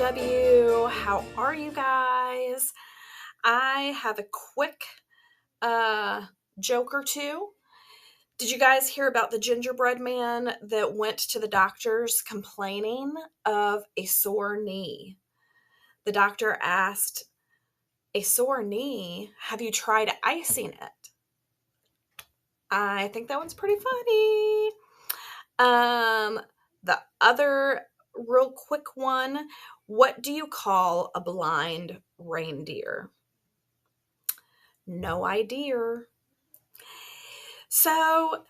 BFW. How are you guys? I have a quick joke or two. Did you guys hear about the gingerbread man that went to the doctors complaining of a sore knee? The doctor asked, "A sore knee? Have you tried icing it?" I think that one's pretty funny. The other real quick one, what do you call a blind reindeer? No idea. So,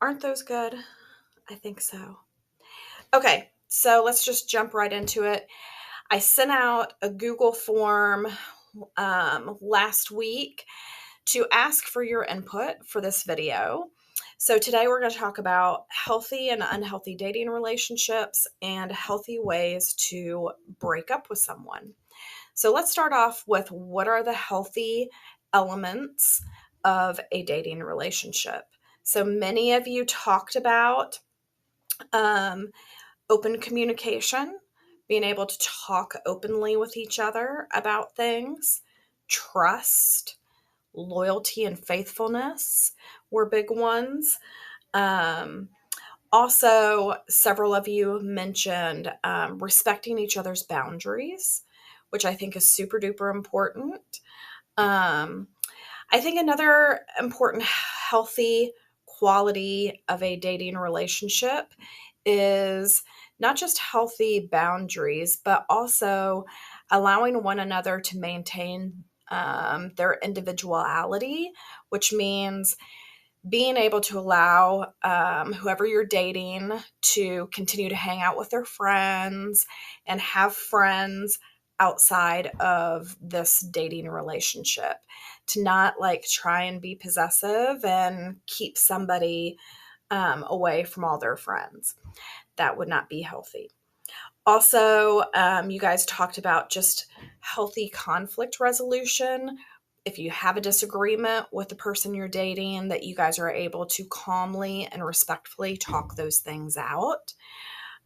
aren't those good? I think so. Okay, so let's just jump right into it. I sent out a Google form last week to ask for your input for this video. So today we're going to talk about healthy and unhealthy dating relationships and healthy ways to break up with someone. So let's start off with what are the healthy elements of a dating relationship. So many of you talked about open communication, being able to talk openly with each other about things, trust, loyalty, and faithfulness were big ones. Also, several of you mentioned respecting each other's boundaries, which I think is super duper important. I think another important healthy quality of a dating relationship is not just healthy boundaries, but also allowing one another to maintain their individuality, which means being able to allow whoever you're dating to continue to hang out with their friends and have friends outside of this dating relationship, to not like try and be possessive and keep somebody away from all their friends. That would not be healthy. Also, you guys talked about just healthy conflict resolution. If you have a disagreement with the person you're dating, that you guys are able to calmly and respectfully talk those things out.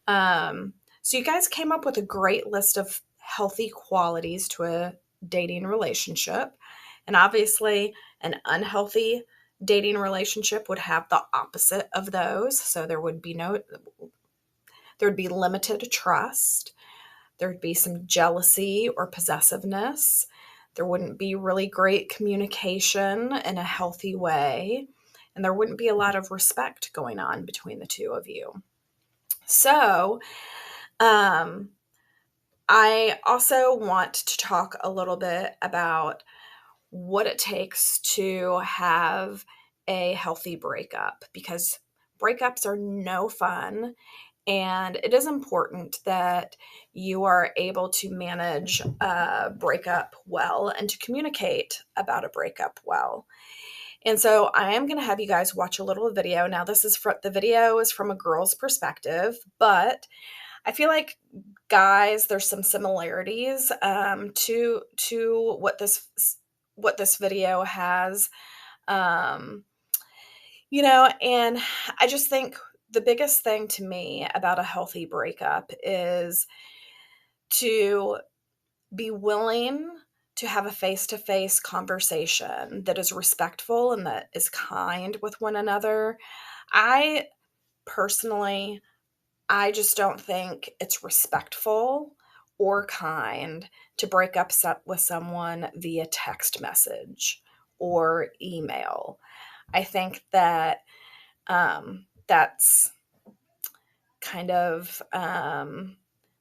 So you guys came up with a great list of healthy qualities to a dating relationship. And obviously, an unhealthy dating relationship would have the opposite of those. So there would be limited trust. There'd be some jealousy or possessiveness. There wouldn't be really great communication in a healthy way. And there wouldn't be a lot of respect going on between the two of you. So, I also want to talk a little bit about what it takes to have a healthy breakup, because breakups are no fun. And it is important that you are able to manage a breakup well and to communicate about a breakup well. And so I am going to have you guys watch a little video. Now, the video is from a girl's perspective, but I feel like guys, there's some similarities to what this video has. Um, and I just think the biggest thing to me about a healthy breakup is to be willing to have a face-to-face conversation that is respectful and that is kind with one another. I personally, I just don't think it's respectful or kind to break up with someone via text message or email. I think that that's kind of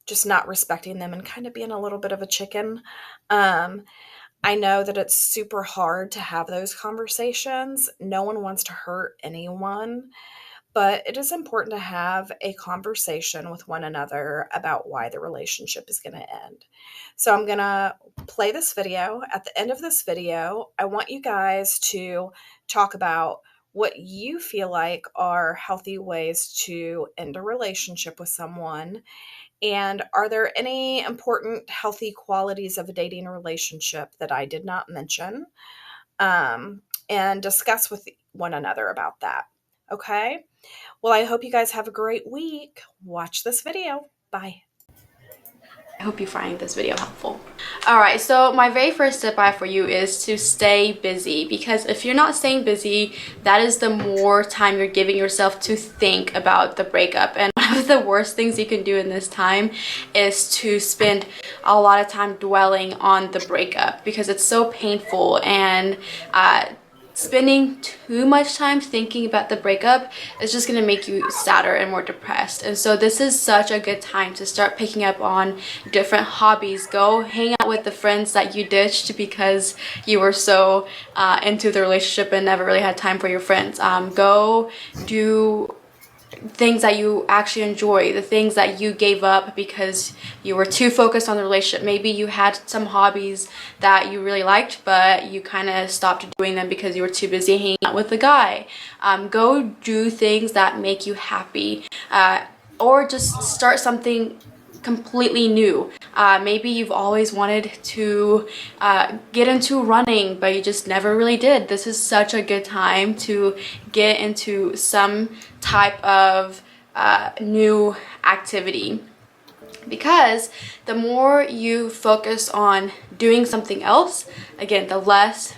just not respecting them and kind of being a little bit of a chicken. I know that it's super hard to have those conversations. No one wants to hurt anyone, but it is important to have a conversation with one another about why the relationship is going to end. So I'm going to play this video. At the end of this video, I want you guys to talk about what you feel like are healthy ways to end a relationship with someone. And are there any important healthy qualities of a dating relationship that I did not mention? And discuss with one another about that. Okay? Well, I hope you guys have a great week. Watch this video. Bye. I hope you find this video helpful. Alright, so my very first tip I have for you is to stay busy, because if you're not staying busy, that is the more time you're giving yourself to think about the breakup. And one of the worst things you can do in this time is to spend a lot of time dwelling on the breakup, because it's so painful, and spending too much time thinking about the breakup is just going to make you sadder and more depressed. And so this is such a good time to start picking up on different hobbies. Go hang out with the friends that you ditched because you were so into the relationship and never really had time for your friends. Go do things that you actually enjoy, the things that you gave up because you were too focused on the relationship. Maybe you had some hobbies that you really liked, but you kind of stopped doing them because you were too busy hanging out with the guy. Go do things that make you happy, or just start something completely new. Maybe you've always wanted to get into running, but you just never really did. This is such a good time to get into some type of new activity, because the more you focus on doing something else, again, the less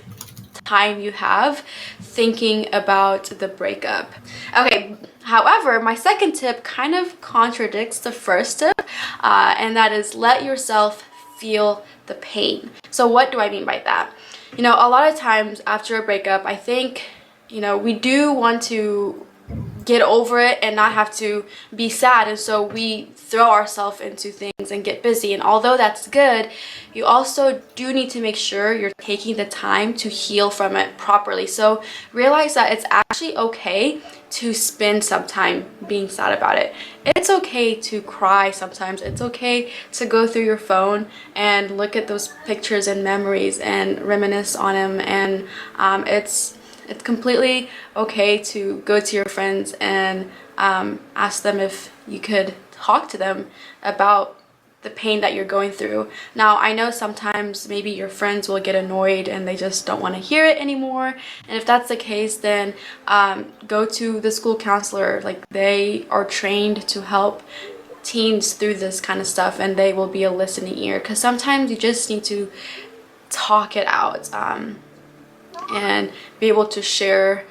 time you have thinking about the breakup. Okay, however, my second tip kind of contradicts the first tip, and that is let yourself feel the pain. So what do I mean by that? You know, a lot of times after a breakup, I think, you know, we do want to get over it and not have to be sad, and so we throw ourselves into things and get busy. And although that's good, you also do need to make sure you're taking the time to heal from it properly. So realize that it's actually okay to spend some time being sad about it. It's okay to cry sometimes. It's okay to go through your phone and look at those pictures and memories and reminisce on them. And it's completely okay to go to your friends and ask them if you could talk to them about the pain that you're going through. Now, I know sometimes maybe your friends will get annoyed and they just don't want to hear it anymore. And if that's the case, then go to the school counselor. Like, they are trained to help teens through this kind of stuff, and they will be a listening ear, because sometimes you just need to talk it out. And be able to share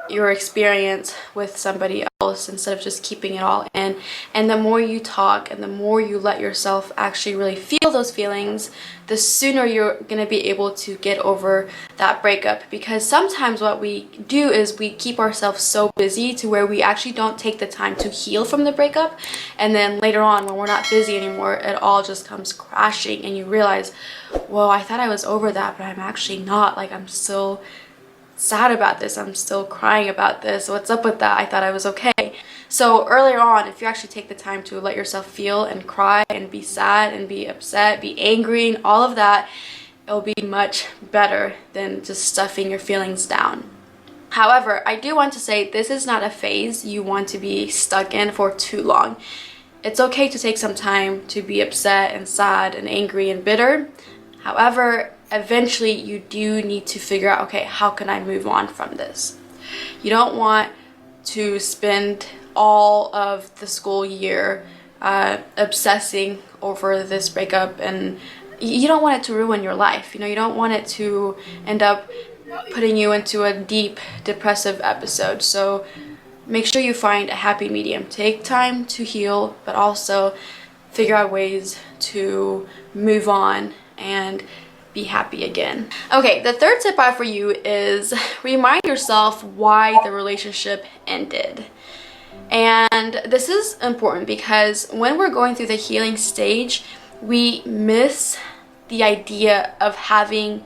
your experience with somebody else instead of just keeping it all in. And the more you talk and the more you let yourself actually really feel those feelings, the sooner you're going to be able to get over that breakup. Because sometimes what we do is we keep ourselves so busy to where we actually don't take the time to heal from the breakup, and then later on when we're not busy anymore, it all just comes crashing and you realize, whoa, I thought I was over that, but I'm actually not. Like, I'm still sad about this, I'm still crying about this, what's up with that? I thought I was okay. So earlier on, if you actually take the time to let yourself feel and cry and be sad and be upset, be angry, and all of that, it'll be much better than just stuffing your feelings down. However, I do want to say this is not a phase you want to be stuck in for too long. It's okay to take some time to be upset and sad and angry and bitter. However, eventually you do need to figure out, okay, how can I move on from this? You don't want to spend all of the school year obsessing over this breakup, and you don't want it to ruin your life. You know, you don't want it to end up putting you into a deep depressive episode. So make sure you find a happy medium. Take time to heal, but also figure out ways to move on and be happy again. Okay, the third tip I have for you is remind yourself why the relationship ended. And this is important because when we're going through the healing stage, we miss the idea of having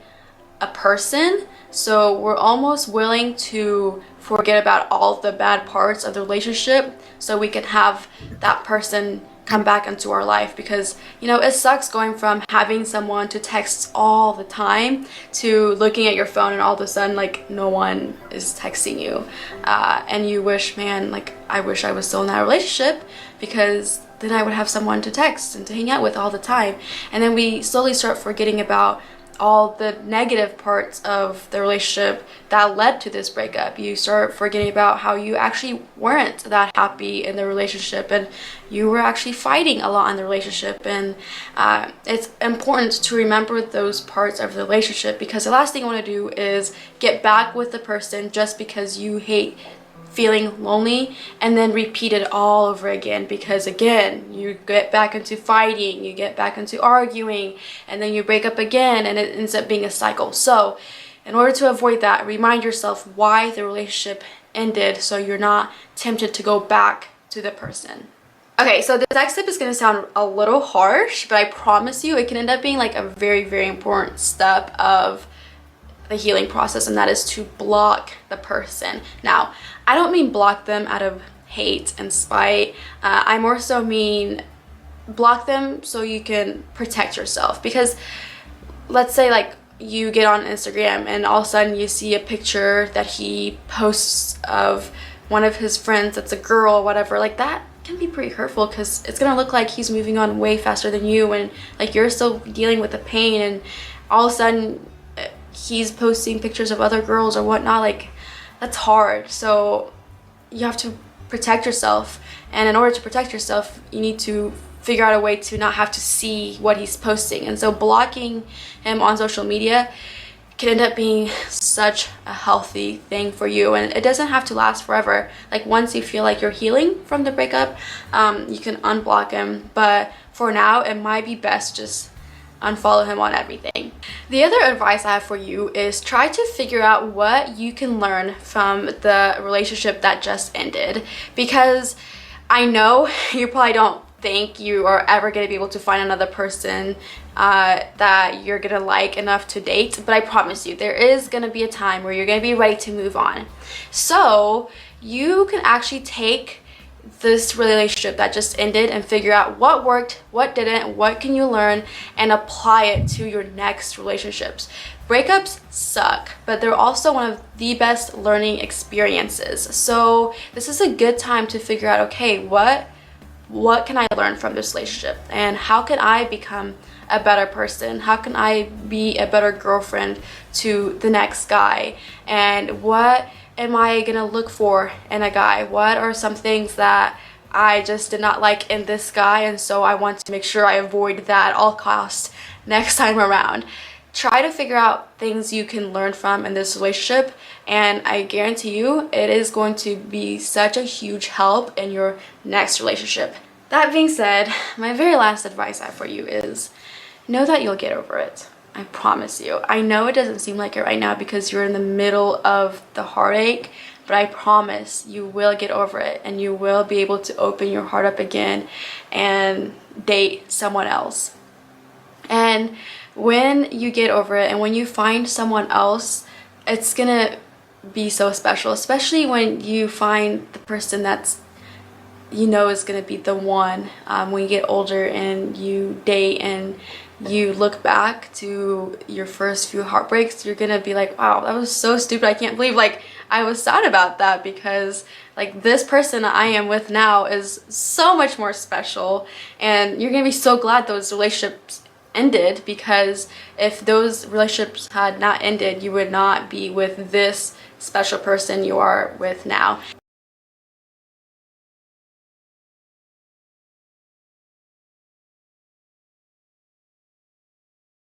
a person. So we're almost willing to forget about all the bad parts of the relationship so we can have that person come back into our life. Because, you know, it sucks going from having someone to text all the time to looking at your phone and all of a sudden, like, no one is texting you, and you wish, man, like, I wish I was still in that relationship, because then I would have someone to text and to hang out with all the time. And then we slowly start forgetting about all the negative parts of the relationship that led to this breakup. You start forgetting about how you actually weren't that happy in the relationship, and you were actually fighting a lot in the relationship. And it's important to remember those parts of the relationship, because the last thing you want to do is get back with the person just because you hate feeling lonely and then repeat it all over again, because again you get back into fighting, you get back into arguing, and then you break up again, and it ends up being a cycle. So in order to avoid that, remind yourself why the relationship ended so you're not tempted to go back to the person. Okay, so the next tip is going to sound a little harsh, but I promise you it can end up being like a very, very important step of the healing process, and that is to block the person. Now, I don't mean block them out of hate and spite. I more so mean block them so you can protect yourself. Because let's say like you get on Instagram and all of a sudden you see a picture that he posts of one of his friends that's a girl or whatever, like that can be pretty hurtful, because it's gonna look like he's moving on way faster than you, and like you're still dealing with the pain, and all of a sudden he's posting pictures of other girls or whatnot. Like, that's hard. So you have to protect yourself, and in order to protect yourself you need to figure out a way to not have to see what he's posting. And so blocking him on social media can end up being such a healthy thing for you, and it doesn't have to last forever. Like, once you feel like you're healing from the breakup, you can unblock him, but for now it might be best just unfollow him on everything. The other advice I have for you is try to figure out what you can learn from the relationship that just ended, because I know you probably don't think you are ever going to be able to find another person that you're going to like enough to date, but I promise you there is going to be a time where you're going to be ready to move on. So you can actually take this relationship that just ended and figure out what worked, what didn't, what can you learn, and apply it to your next relationships. Breakups suck, but they're also one of the best learning experiences. So this is a good time to figure out, okay, what can I learn from this relationship, and how can I become a better person? How can I be a better girlfriend to the next guy? And what am I gonna look for in a guy? What are some things that I just did not like in this guy, and so I want to make sure I avoid that at all costs next time around? Try to figure out things you can learn from in this relationship, and I guarantee you it is going to be such a huge help in your next relationship. That being said, my very last advice I have for you is know that you'll get over it. I promise you. I know it doesn't seem like it right now because you're in the middle of the heartache, but I promise you will get over it, and you will be able to open your heart up again and date someone else. And when you get over it and when you find someone else, it's gonna be so special, especially when you find the person that's, you know, is gonna be the one. When you get older and you date and you look back to your first few heartbreaks, you're gonna be like, wow, that was so stupid. I can't believe like I was sad about that, because like this person I am with now is so much more special, and you're gonna be so glad those relationships ended, because if those relationships had not ended, you would not be with this special person you are with now.